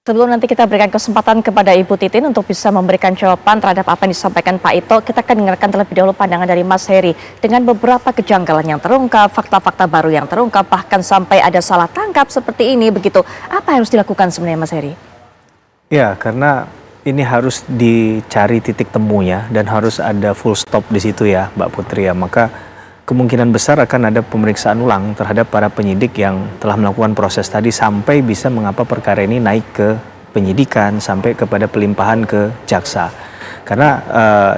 Sebelum nanti kita berikan kesempatan kepada Ibu Titin untuk bisa memberikan jawaban terhadap apa yang disampaikan Pak Ito, kita akan dengarkan terlebih dahulu pandangan dari Mas Heri dengan beberapa kejanggalan yang terungkap, fakta-fakta baru yang terungkap, bahkan sampai ada salah tangkap seperti ini begitu. Apa yang harus dilakukan sebenarnya Mas Heri? Ya, karena ini harus dicari titik temunya dan harus ada full stop di situ ya Mbak Putri ya. Maka kemungkinan besar akan ada pemeriksaan ulang terhadap para penyidik yang telah melakukan proses tadi sampai bisa mengapa perkara ini naik ke penyidikan sampai kepada pelimpahan ke jaksa. Karena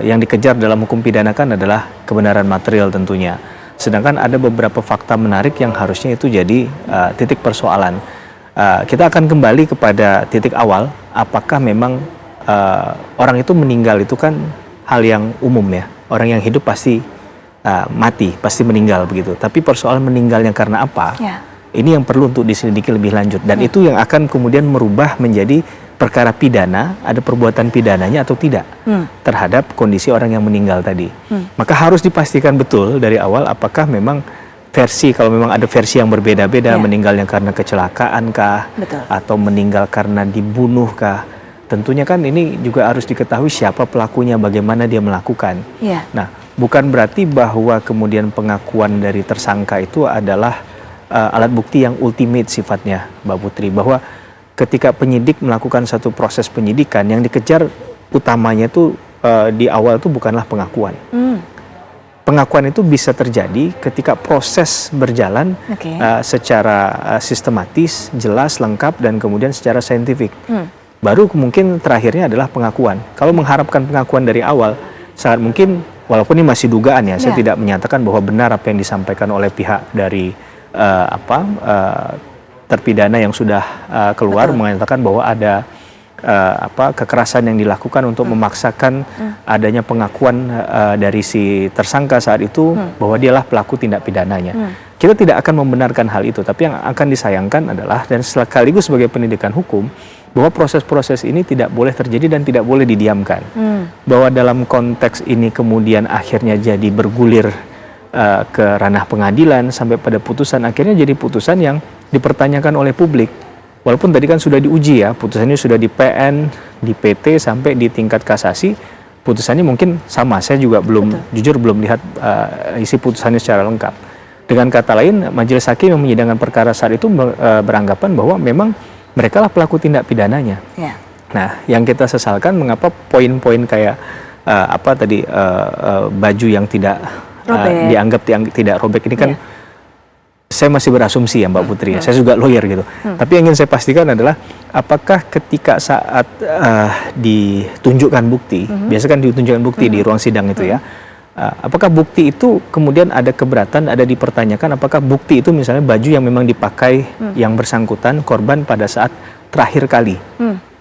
yang dikejar dalam hukum pidana kan adalah kebenaran material tentunya. Sedangkan ada beberapa fakta menarik yang harusnya itu jadi titik persoalan. Kita akan kembali kepada titik awal, apakah memang orang itu meninggal itu kan hal yang umum ya. Orang yang hidup pasti mati, pasti meninggal begitu. Tapi persoalan meninggalnya karena apa? Ya. Ini yang perlu untuk diselidiki lebih lanjut. Dan itu yang akan kemudian merubah menjadi perkara pidana, ada perbuatan pidananya atau tidak terhadap kondisi orang yang meninggal tadi. Maka harus dipastikan betul dari awal apakah memang versi, kalau memang ada versi yang berbeda-beda, meninggalnya karena kecelakaan kah? Betul. Atau meninggal karena dibunuh kah? Tentunya kan ini juga harus diketahui siapa pelakunya, bagaimana dia melakukan. Nah, bukan berarti bahwa kemudian pengakuan dari tersangka itu adalah alat bukti yang ultimate sifatnya, Mbak Putri. Bahwa ketika penyidik melakukan satu proses penyidikan, yang dikejar utamanya itu di awal itu bukanlah pengakuan. Pengakuan itu bisa terjadi ketika proses berjalan secara sistematis, jelas, lengkap, dan kemudian secara saintifik. Baru mungkin terakhirnya adalah pengakuan. Kalau mengharapkan pengakuan dari awal, sangat mungkin, walaupun ini masih dugaan ya, saya tidak menyatakan bahwa benar apa yang disampaikan oleh pihak dari terpidana yang sudah keluar mengatakan bahwa ada kekerasan yang dilakukan untuk memaksakan adanya pengakuan dari si tersangka saat itu bahwa dialah pelaku tindak pidananya. Kita tidak akan membenarkan hal itu, tapi yang akan disayangkan adalah, dan sekaligus sebagai pendidikan hukum, bahwa proses-proses ini tidak boleh terjadi dan tidak boleh didiamkan. Bahwa dalam konteks ini kemudian akhirnya jadi bergulir ke ranah pengadilan sampai pada putusan, akhirnya jadi putusan yang dipertanyakan oleh publik. Walaupun tadi kan sudah diuji ya, putusannya sudah di PN, di PT, sampai di tingkat kasasi, putusannya mungkin sama. Saya juga jujur belum lihat isi putusannya secara lengkap. Dengan kata lain, majelis hakim yang menyidangkan perkara saat itu beranggapan bahwa memang mereka lah pelaku tindak pidananya. Nah, yang kita sesalkan mengapa poin-poin kayak baju yang tidak dianggap tidak robek ini kan. Saya masih berasumsi ya Mbak Putri, saya juga lawyer gitu. Tapi yang ingin saya pastikan adalah apakah ketika saat ditunjukkan bukti, biasa kan ditunjukkan bukti di ruang sidang itu ya, apakah bukti itu kemudian ada keberatan, ada dipertanyakan apakah bukti itu misalnya baju yang memang dipakai yang bersangkutan korban pada saat terakhir kali.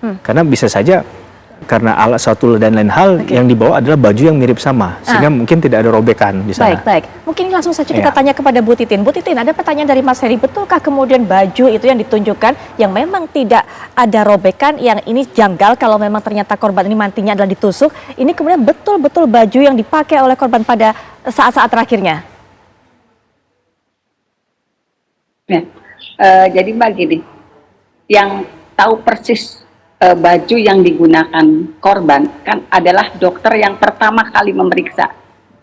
Karena bisa saja karena alat suatu dan lain hal yang dibawa adalah baju yang mirip sama, sehingga mungkin tidak ada robekan di sana. Baik. Mungkin langsung saja kita tanya kepada Bu Titin. Bu Titin, ada pertanyaan dari Mas Heri, betulkah kemudian baju itu yang ditunjukkan yang memang tidak ada robekan, yang ini janggal kalau memang ternyata korban ini matinya adalah ditusuk, ini kemudian betul-betul baju yang dipakai oleh korban pada saat-saat terakhirnya? Jadi begini, yang tahu persis baju yang digunakan korban kan adalah dokter yang pertama kali memeriksa.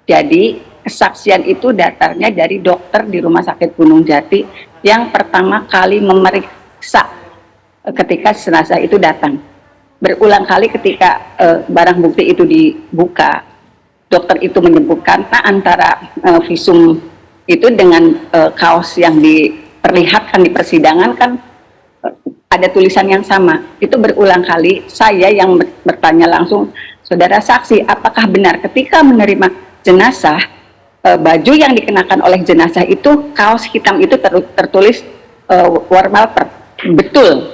Jadi kesaksian itu datangnya dari dokter di Rumah Sakit Gunung Jati yang pertama kali memeriksa ketika jenazah itu datang. Berulang kali ketika barang bukti itu dibuka, dokter itu menyebutkan antara visum itu dengan kaos yang diperlihatkan di persidangan kan ada tulisan yang sama. Itu berulang kali saya yang bertanya langsung, saudara saksi, apakah benar ketika menerima jenazah, baju yang dikenakan oleh jenazah itu, kaos hitam itu tertulis Warmalper? Betul.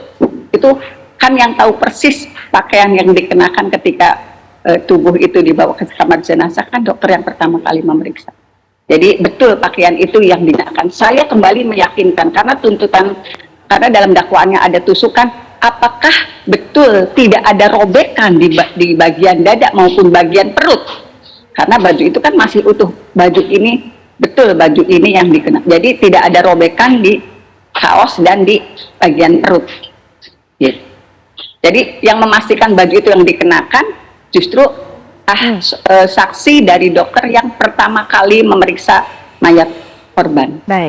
Itu kan yang tahu persis pakaian yang dikenakan ketika tubuh itu dibawa ke kamar jenazah kan dokter yang pertama kali memeriksa. Jadi betul pakaian itu yang digunakan. Saya kembali meyakinkan karena tuntutan, karena dalam dakwaannya ada tusukan, apakah betul tidak ada robekan di bagian dada maupun bagian perut? Karena baju itu kan masih utuh. Baju ini, betul baju ini yang dikenakan. Jadi tidak ada robekan di kaos dan di bagian perut. Jadi yang memastikan baju itu yang dikenakan justru saksi dari dokter yang pertama kali memeriksa mayat korban. Baik.